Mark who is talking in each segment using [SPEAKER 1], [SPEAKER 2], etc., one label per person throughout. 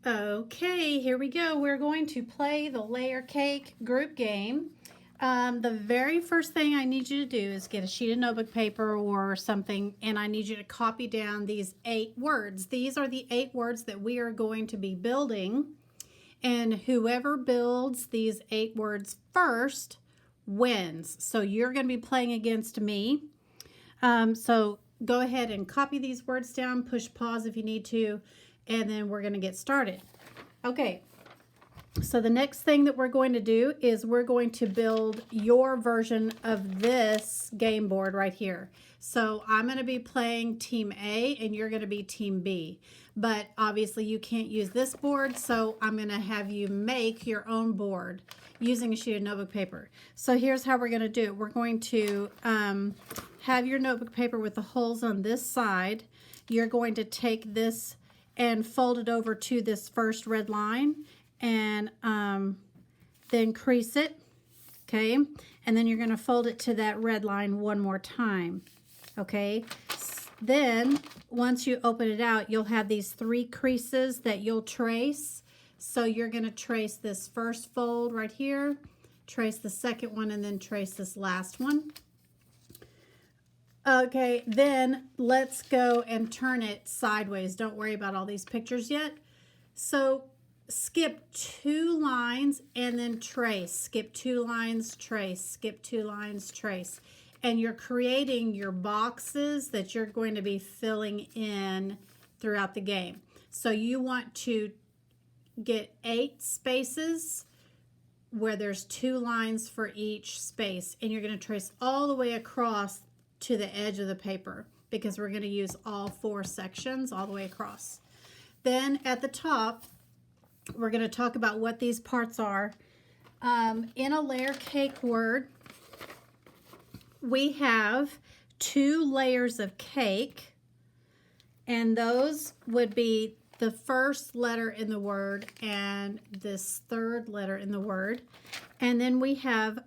[SPEAKER 1] Okay, here we go. We're going to play the layer cake group game. The very first thing I need you to do is get a sheet of notebook paper or something, and I need you to copy down these 8 words. These are the 8 words that we are going to be building, and whoever builds these 8 words first wins. So you're going to be playing against me. So go ahead and copy these words down, push pause if you need to, and then we're going to get started. Okay, so the next thing that we're going to do is we're going to build your version of this game board right here. So I'm going to be playing Team A and you're going to be Team B. But obviously you can't use this board, so I'm going to have you make your own board using a sheet of notebook paper. So here's how we're going to do it. We're going to have your notebook paper with the holes on this side. You're going to take this and fold it over to this first red line and then crease it, okay? And then you're going to fold it to that red line one more time, okay? Then once you open it out, you'll have these 3 creases that you'll trace. So you're going to trace this first fold right here, trace the second one, and then trace this last one. Okay, then let's go and turn it sideways. Don't worry about all these pictures yet. So skip 2 lines and then trace. Skip 2 lines, trace. Skip 2 lines, trace. And you're creating your boxes that you're going to be filling in throughout the game. So you want to get 8 spaces where there's 2 lines for each space. And you're going to trace all the way across to the edge of the paper because we're going to use all 4 sections all the way across. Then at the top, we're going to talk about what these parts are. In a layer cake word, we have 2 layers of cake, and those would be the first letter in the word and this 3rd letter in the word. And then we have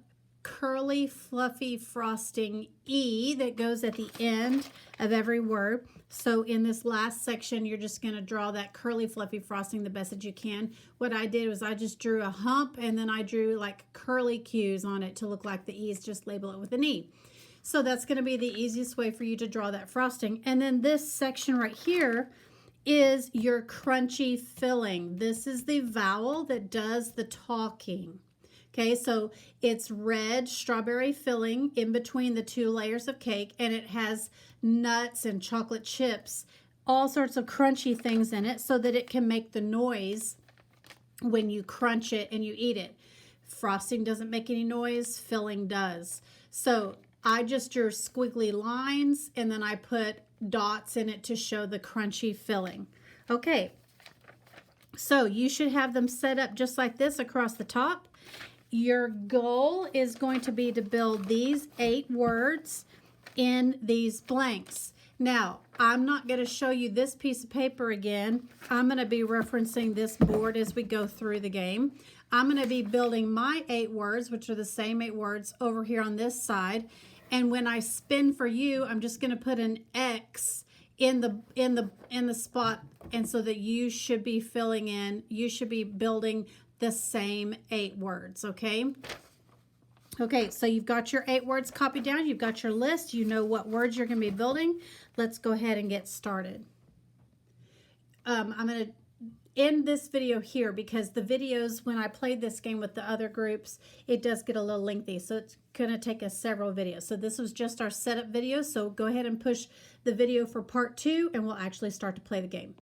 [SPEAKER 1] curly, fluffy frosting E that goes at the end of every word. So in this last section, you're just going to draw that curly, fluffy frosting the best that you can. What I did was I just drew a hump and then I drew like curly cues on it to look like the E's, just label it with an E. So that's going to be the easiest way for you to draw that frosting. And then this section right here is your crunchy filling. This is the vowel that does the talking. Okay, so it's red strawberry filling in between the 2 layers of cake, and it has nuts and chocolate chips, all sorts of crunchy things in it so that it can make the noise when you crunch it and you eat it. Frosting doesn't make any noise, filling does. So I just drew squiggly lines and then I put dots in it to show the crunchy filling. Okay, so you should have them set up just like this across the top. Your goal is going to be to build these 8 words in these blanks. Now, I'm not going to show you this piece of paper again. I'm going to be referencing this board as we go through the game. I'm going to be building my 8 words, which are the same 8 words, over here on this side. And when I spin for you, I'm just going to put an X in the spot, and so that you should be filling in, you should be building the same 8 words, okay? Okay, so you've got your 8 words copied down. You've got your list. You know what words you're going to be building. Let's go ahead and get started. I'm going to end this video here because the videos, when I played this game with the other groups, it does get a little lengthy. So it's going to take us several videos. So this was just our setup video. So go ahead and push the video for part 2 and we'll actually start to play the game.